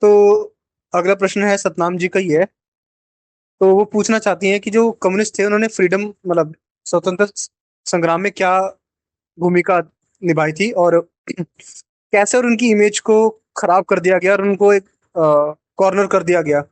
तो अगला प्रश्न है सतनाम जी का ही है। तो वो पूछना चाहती हैं कि जो कम्युनिस्ट थे उन्होंने फ्रीडम मतलब स्वतंत्र संग्राम में क्या भूमिका निभाई थी, और कैसे और उनकी इमेज को खराब कर दिया गया और उनको एक कॉर्नर कर दिया गया।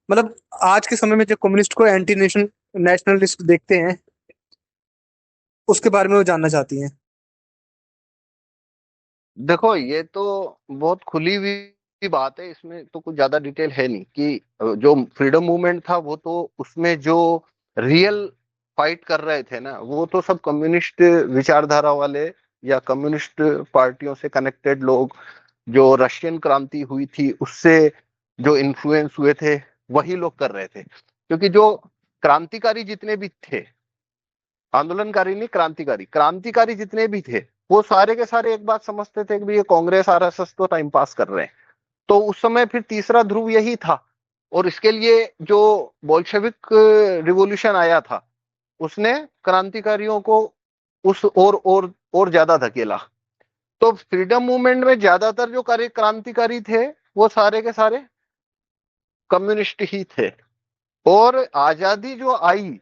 मतलब आज के समय में जो कम्युनिस्ट को एंटी नेशनलिस्ट देखते हैं, उसके बारे में वो जानना चाहती हैं। देखो, ये तो बहुत खुली हुई बात है, इसमें तो कुछ ज्यादा डिटेल है नहीं कि जो फ्रीडम मूवमेंट था वो तो उसमें जो रियल फाइट कर रहे थे ना, वो तो सब कम्युनिस्ट विचारधारा वाले या कम्युनिस्ट पार्टियों से कनेक्टेड लोग, जो रशियन क्रांति हुई थी उससे जो इन्फ्लुएंस हुए थे, वही लोग कर रहे थे। क्योंकि जो क्रांतिकारी जितने भी थे, आंदोलनकारी नहीं, क्रांतिकारी क्रांतिकारी जितने भी थे, वो सारे के सारे एक बात समझते थे कि भाई ये कांग्रेस आरएसएस तो टाइम पास कर रहे हैं। तो उस समय फिर तीसरा ध्रुव यही था। और इसके लिए जो बोल्शेविक रिवॉल्यूशन आया था, उसने क्रांतिकारियों को उस और ज्यादा धकेला। तो फ्रीडम मूवमेंट में ज्यादातर जो कार्य क्रांतिकारी थे, वो सारे के सारे कम्युनिस्ट ही थे। और आजादी जो आई,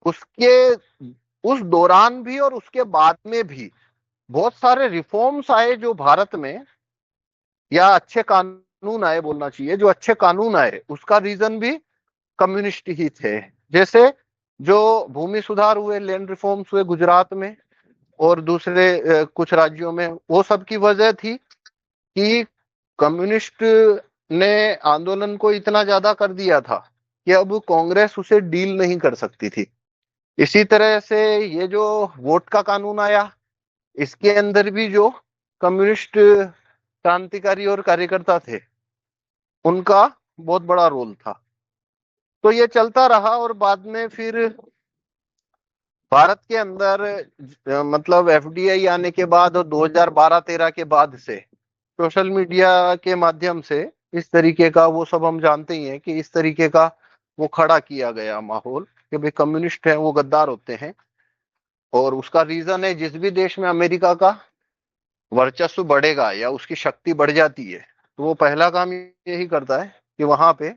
उसके उस दौरान भी और उसके बाद में भी बहुत सारे रिफॉर्म्स आए जो भारत में, या अच्छे कानून आए बोलना चाहिए, जो अच्छे कानून आए उसका रीजन भी कम्युनिस्ट ही थे। जैसे जो भूमि सुधार हुए, लैंड रिफॉर्म्स हुए गुजरात में और दूसरे कुछ राज्यों में, वो सब की वजह थी कि कम्युनिस्ट ने आंदोलन को इतना ज्यादा कर दिया था कि अब कांग्रेस उसे डील नहीं कर सकती थी। इसी तरह से ये जो वोट का कानून आया, इसके अंदर भी जो कम्युनिस्ट क्रांतिकारी और कार्यकर्ता थे, उनका बहुत बड़ा रोल था। तो ये चलता रहा और बाद में फिर भारत के अंदर मतलब एफडीआई आने के बाद और 2012-13 के बाद से सोशल मीडिया के माध्यम से इस तरीके का, वो सब हम जानते ही हैं कि इस तरीके का वो खड़ा किया गया माहौल कि भाई कम्युनिस्ट है वो गद्दार होते हैं। और उसका रीजन है, जिस भी देश में अमेरिका का वर्चस्व बढ़ेगा या उसकी शक्ति बढ़ जाती है, तो वो पहला काम यही करता है कि वहां पे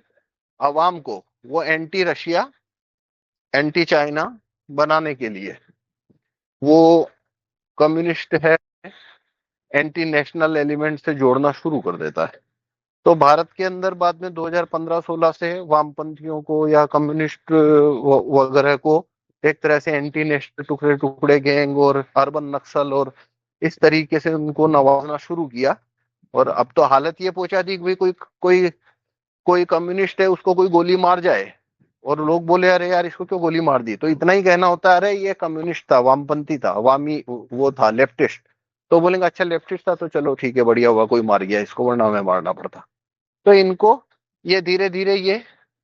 अवाम को वो एंटी रशिया, एंटी चाइना बनाने के लिए वो कम्युनिस्ट है, एंटी नेशनल एलिमेंट से जोड़ना शुरू कर देता है। तो भारत के अंदर बाद में 2015-16 से वामपंथियों को या कम्युनिस्ट वगैरह को एक तरह से एंटी नेशनल टुकड़े टुकड़े गैंग और अर्बन नक्सल और इस तरीके से उनको नवाजना शुरू किया। और अब तो हालत ये पहुंचा दी कि भाई कोई कोई कोई कम्युनिस्ट है, उसको कोई गोली मार जाए और लोग बोले अरे यार इसको क्यों गोली मार दी, तो इतना ही कहना होता है अरे ये कम्युनिस्ट था, वामपंथी था, वामी वो था, लेफ्टिस्ट। तो बोलेंगे अच्छा लेफ्टिस्ट था तो चलो ठीक है, बढ़िया हुआ कोई मार गया इसको, वरना हमें मारना पड़ता। तो इनको ये धीरे धीरे ये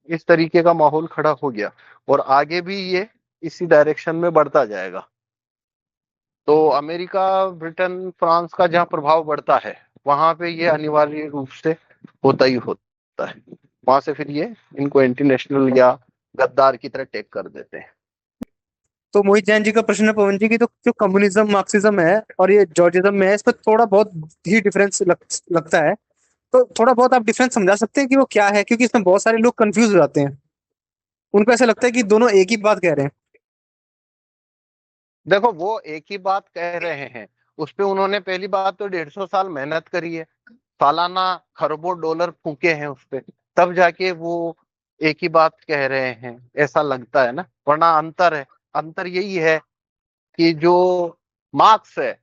इस तरीके का माहौल खड़ा हो गया और आगे भी ये इसी डायरेक्शन में बढ़ता जाएगा। तो अमेरिका, ब्रिटेन, फ्रांस का जहां प्रभाव बढ़ता है, वहां पे ये अनिवार्य रूप से होता ही होता है। वहां से फिर ये इनको एंटी नेशनल या गद्दार की तरह टेक कर देते हैं। तो मोहित जैन जी का प्रश्न है पवन जी की, तो जो कम्युनिज्म मार्क्सिज्म है और ये जॉर्जिज्म में है, इस पर थोड़ा बहुत ही डिफरेंस लगता है। तो थोड़ा बहुत आप डिफरेंस समझा सकते हैं कि वो क्या है, क्योंकि इसमें बहुत सारे लोग कंफ्यूज हो जाते हैं। उनको ऐसा लगता है कि दोनों एक ही बात कह रहे हैं। देखो, वो एक ही बात कह रहे हैं, उस पे उन्होंने पहली बात तो 150 साल मेहनत करी है, सालाना खरबों डॉलर फूके हैं उस पे, तब जाके वो एक ही बात कह रहे हैं, ऐसा लगता है ना। वरना अंतर है, अंतर यही है कि जो मार्क्स है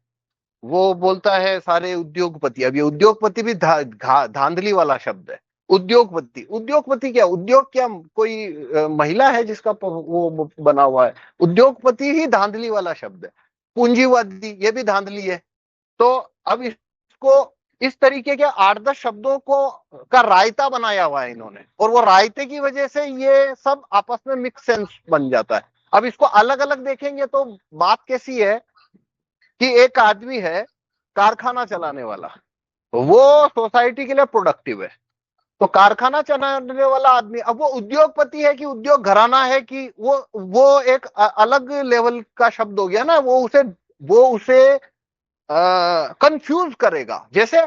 वो बोलता है सारे उद्योगपति, अब ये उद्योगपति भी धांधली वाला शब्द है। उद्योगपति, उद्योगपति क्या, उद्योग क्या कोई महिला है जिसका वो बना हुआ है? उद्योगपति ही धांधली वाला शब्द है। पूंजीवादी ये भी धांधली है। तो अब इसको इस तरीके के 8-10 शब्दों को का रायता बनाया हुआ है इन्होंने, और वो रायते की वजह से ये सब आपस में मिक्स सेंस बन जाता है। अब इसको अलग अलग देखेंगे तो बात कैसी है कि एक आदमी है कारखाना चलाने वाला, वो सोसाइटी के लिए प्रोडक्टिव है। तो कारखाना चलाने वाला आदमी, अब वो उद्योगपति है कि उद्योग घराना है कि वो एक अलग लेवल का शब्द हो गया ना। वो उसे कंफ्यूज करेगा। जैसे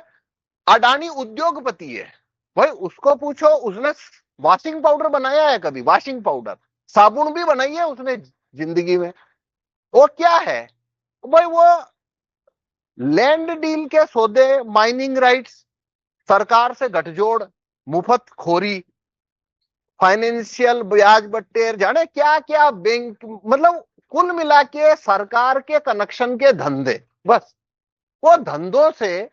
अडानी उद्योगपति है भाई, उसको पूछो उसने वॉशिंग पाउडर बनाया है कभी? वॉशिंग पाउडर, साबुन भी बनाई है उसने जिंदगी में? वो क्या है भाई? वो लैंड डील के सौदे, माइनिंग राइट्स, सरकार से गठजोड़, मुफ्त खोरी, फाइनेंशियल ब्याज बट्टेर, जाने क्या क्या, बैंक, मतलब कुल मिला के सरकार के कनेक्शन के धंधे, बस वो धंधों से,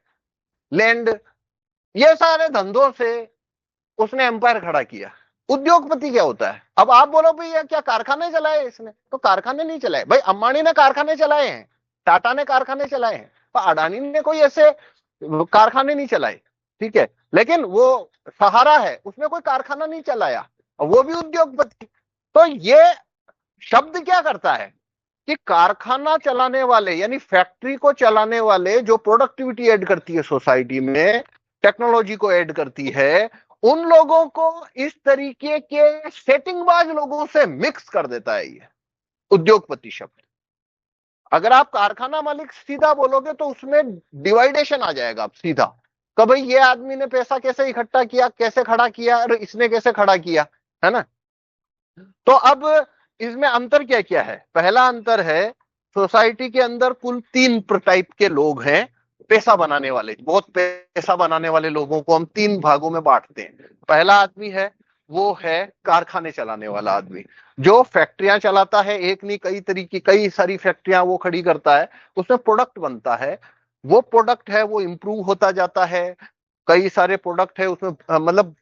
लैंड, ये सारे धंधों से उसने एम्पायर खड़ा किया। उद्योगपति क्या होता है? अब आप बोलो भाई ये क्या कारखाने चलाए इसने? तो कारखाने नहीं चलाए भाई, अंबानी ने कारखाने चलाए हैं, टाटा ने कारखाने चलाए हैं, तो अडानी ने कोई ऐसे कारखाने नहीं चलाए, ठीक है, लेकिन वो सहारा है, उसने कोई कारखाना नहीं चलाया, और वो भी उद्योगपति। तो ये शब्द क्या करता है कि कारखाना चलाने वाले, यानी फैक्ट्री को चलाने वाले, जो प्रोडक्टिविटी ऐड करती है सोसाइटी में, टेक्नोलॉजी को ऐड करती है, उन लोगों को इस तरीके के सेटिंगबाज लोगों से मिक्स कर देता है ये उद्योगपति शब्द। अगर आप कारखाना मालिक सीधा बोलोगे तो उसमें डिवाइडेशन आ जाएगा आप सीधा, कि भाई ये आदमी ने पैसा कैसे इकट्ठा किया, कैसे खड़ा किया, और इसने कैसे खड़ा किया, है ना? तो अब इसमें अंतर क्या क्या है? पहला अंतर है, सोसाइटी के अंदर कुल तीन टाइप के लोग हैं पैसा बनाने वाले। बहुत पैसा बनाने वाले लोगों को हम तीन भागों में बांटते हैं। पहला आदमी है, वो है कारखाने चलाने वाला आदमी, जो फैक्ट्रियां चलाता है, एक नहीं कई तरीके, कई सारी फैक्ट्रियां वो खड़ी करता है, उसमें प्रोडक्ट बनता है, वो प्रोडक्ट है वो इंप्रूव होता जाता है, कई सारे प्रोडक्ट है उसमें, मतलब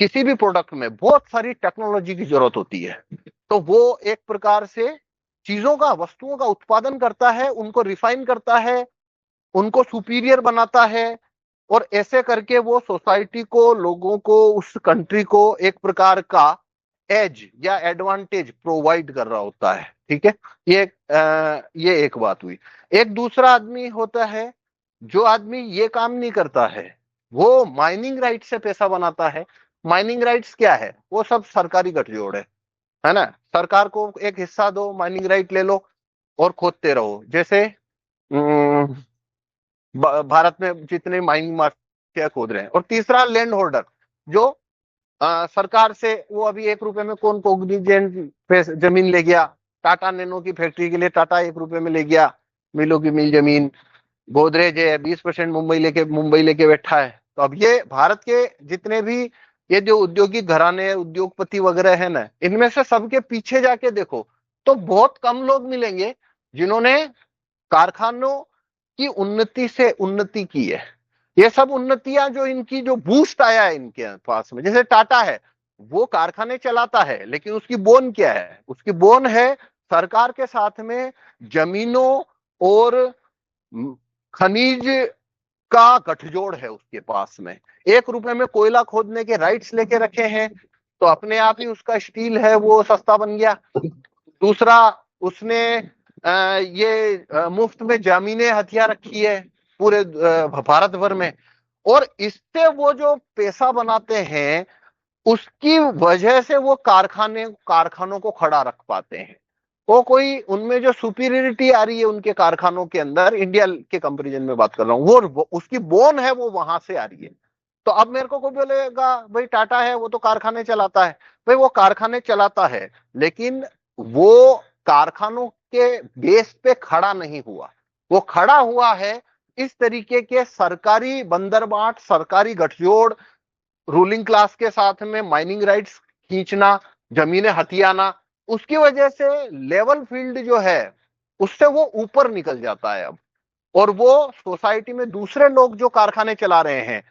किसी भी प्रोडक्ट में बहुत सारी टेक्नोलॉजी की जरूरत होती है, तो वो एक प्रकार से चीजों का, वस्तुओं का उत्पादन करता है, उनको रिफाइन करता है, उनको सुपीरियर बनाता है, और ऐसे करके वो सोसाइटी को, लोगों को, उस कंट्री को एक प्रकार का एज या एडवांटेज प्रोवाइड कर रहा होता है, ठीक है। ये एक बात हुई। एक दूसरा आदमी होता है, जो आदमी ये काम नहीं करता है, वो माइनिंग राइट से पैसा बनाता है। माइनिंग राइट्स क्या है? वो सब सरकारी गठजोड़ है ना? सरकार को एक हिस्सा दो, माइनिंग राइट ले लो और खोदते रहो, जैसे भारत में जितने माइनिंग माफिया खोद रहे हैं। और तीसरा लैंड होल्डर, जो सरकार से, वो अभी 1 रुपए में कौन कोग्निजेंट पे जमीन ले गया, टाटा नैनो की फैक्ट्री के लिए टाटा 1 रुपए में ले गया मिलों की मिल जमीन, गोदरेज है 20% मुंबई लेके बैठा है। तो अब ये भारत के जितने भी ये जो औद्योगिक घराने, उद्योगपति वगैरह है ना, इनमें से सबके पीछे जाके देखो तो बहुत कम लोग मिलेंगे जिन्होंने कारखानों की उन्नति से उन्नति की है। ये सब उन्नतियां जो इनकी, जो बूस्ट आया है इनके पास में, जैसे टाटा है, वो कारखाने चलाता है, लेकिन उसकी बोन क्या है? उसकी बोन है सरकार के साथ में जमीनों और खनिज का गठजोड़ है उसके पास में। 1 रुपए में कोयला खोदने के राइट्स लेके रखे हैं, तो अपने आप ही उसका स्टील है वो सस्ता बन गया। दूसरा, उसने ये मुफ्त में जमीनें, हथियार रखी है पूरे भारत भर में, और इससे वो जो पैसा बनाते हैं, उसकी वजह से वो कारखानों को खड़ा रख पाते हैं। वो कोई उनमें जो सुपीरियरिटी आ रही है उनके कारखानों के अंदर, इंडिया के कंपैरिजन में बात कर रहा हूं, वो उसकी बोन है वो वहां से आ रही है। तो अब मेरे को कोई बोलेगा भाई टाटा है वो तो कारखाने चलाता है। भाई वो कारखाने चलाता है, लेकिन वो कारखानों के बेस पे खड़ा नहीं हुआ, वो खड़ा हुआ है इस तरीके के सरकारी बंदरबाट, सरकारी गठजोड़, रूलिंग क्लास के साथ में माइनिंग राइट्स खींचना, जमीनें हथियाना, उसकी वजह से लेवल फील्ड जो है उससे वो ऊपर निकल जाता है अब। और वो सोसाइटी में दूसरे लोग जो कारखाने चला रहे हैं,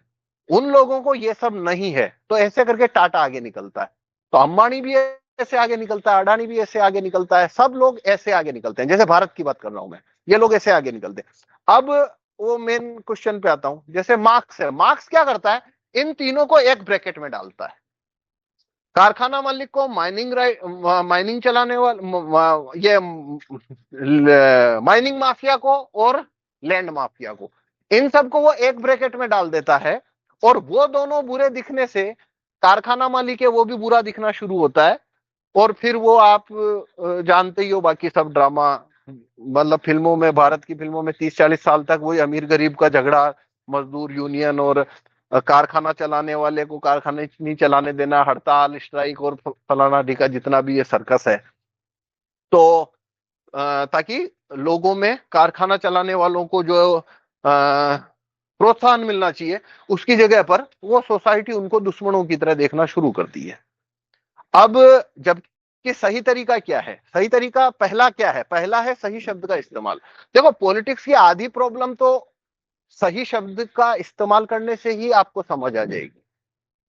उन लोगों को ये सब नहीं है, तो ऐसे करके टाटा आगे निकलता है, तो अंबानी भी ऐसे आगे निकलता है, अडानी भी ऐसे आगे निकलता है, सब लोग ऐसे आगे निकलते हैं। जैसे भारत की बात कर रहा हूं मैं, ये लोग ऐसे आगे निकलते हैं। अब वो मेन क्वेश्चन पे आता हूं, जैसे मार्क्स है, मार्क्स क्या करता है? इन तीनों को एक ब्रैकेट में डालता है। कारखाना मालिक को, माइनिंग राइट, माइनिंग चलाने वाले, ये माइनिंग माफिया को और लैंड माफिया को, इन सबको वो एक ब्रैकेट में डाल देता है। और वो दोनों बुरे दिखने से कारखाना मालिक है वो भी बुरा दिखना शुरू होता है। और फिर वो आप जानते ही हो बाकी सब ड्रामा, मतलब फिल्मों में, भारत की फिल्मों में 30-40 साल तक वही अमीर गरीब का झगड़ा, मजदूर यूनियन और कारखाना चलाने वाले को कारखाने नहीं चलाने देना, हड़ताल, स्ट्राइक और फलाना ढिका जितना भी ये सर्कस है। तो ताकि लोगों में कारखाना चलाने वालों को जो प्रोत्साहन मिलना चाहिए, उसकी जगह पर वो सोसाइटी उनको दुश्मनों की तरह देखना शुरू करती है। अब जबकि सही तरीका क्या है? सही तरीका पहला क्या है? पहला है सही शब्द का इस्तेमाल। देखो, पॉलिटिक्स की आधी प्रॉब्लम तो सही शब्द का इस्तेमाल करने से ही आपको समझ आ जाएगी,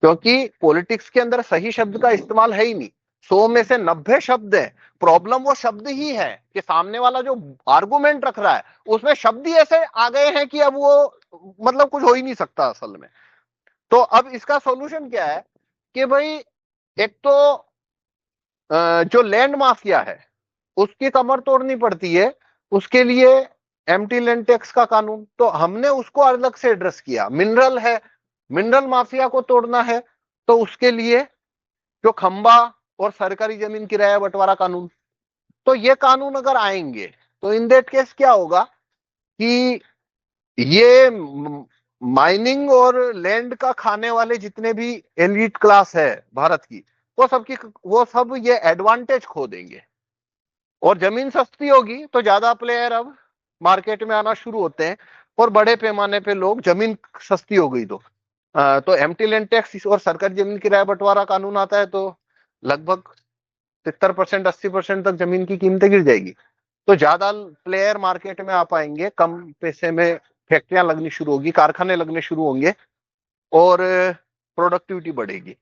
क्योंकि पॉलिटिक्स के अंदर सही शब्द का इस्तेमाल है ही नहीं। 100 में से 90 शब्द है। प्रॉब्लम वो शब्द ही है कि सामने वाला जो आर्गुमेंट रख रहा है उसमें शब्द ही ऐसे आ गए हैं कि अब वो मतलब कुछ हो ही नहीं सकता असल में। तो अब इसका सॉल्यूशन क्या है कि भाई, एक तो जो लैंड माफिया है उसकी कमर तोड़नी पड़ती है। उसके लिए एम्प्टी लैंड टैक्स का कानून, तो हमने उसको अलग से एड्रेस किया। मिनरल है, मिनरल माफिया को तोड़ना है तो उसके लिए जो खंबा और सरकारी जमीन किराया बंटवारा कानून, तो ये कानून अगर आएंगे तो इन दैट केस क्या होगा कि ये माइनिंग और लैंड का खाने वाले जितने भी एलिट क्लास है भारत की, वो सब ये एडवांटेज खो देंगे। और जमीन सस्ती होगी तो ज्यादा प्लेयर अब मार्केट में आना शुरू होते हैं और बड़े पैमाने पे लोग, जमीन सस्ती हो गई तो एम्प्टी लैंड टैक्स और सरकारी जमीन किराया बंटवारा कानून आता है तो लगभग 70% 80% तक जमीन की कीमतें गिर जाएगी। तो ज्यादा प्लेयर मार्केट में आ पाएंगे, कम पैसे में फैक्ट्रियां लगनी शुरू होगी, कारखाने लगने शुरू होंगे और प्रोडक्टिविटी बढ़ेगी।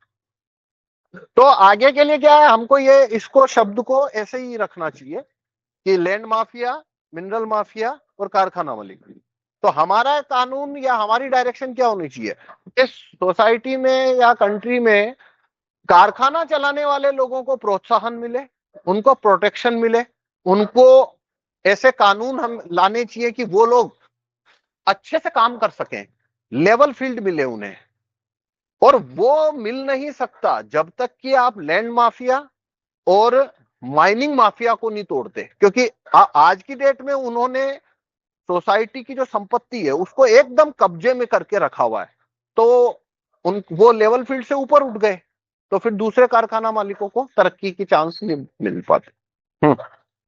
तो आगे के लिए क्या है, हमको ये इसको शब्द को ऐसे ही रखना चाहिए कि लैंड माफिया, मिनरल माफिया और कारखाना मालिक। तो हमारा कानून या हमारी डायरेक्शन क्या होनी चाहिए? इस सोसाइटी में या कंट्री में कारखाना चलाने वाले लोगों को प्रोत्साहन मिले, उनको प्रोटेक्शन मिले, उनको ऐसे कानून हम लाने चाहिए कि वो लोग अच्छे से काम कर सकें, लेवल फील्ड मिले उन्हें। और वो मिल नहीं सकता जब तक कि आप लैंड माफिया और माइनिंग माफिया को नहीं तोड़ते, क्योंकि आज की डेट में उन्होंने सोसाइटी की जो संपत्ति है उसको एकदम कब्जे में करके रखा हुआ है। तो वो लेवल फील्ड से ऊपर उठ गए, तो फिर दूसरे कारखाना मालिकों को तरक्की की चांस नहीं मिल पाते।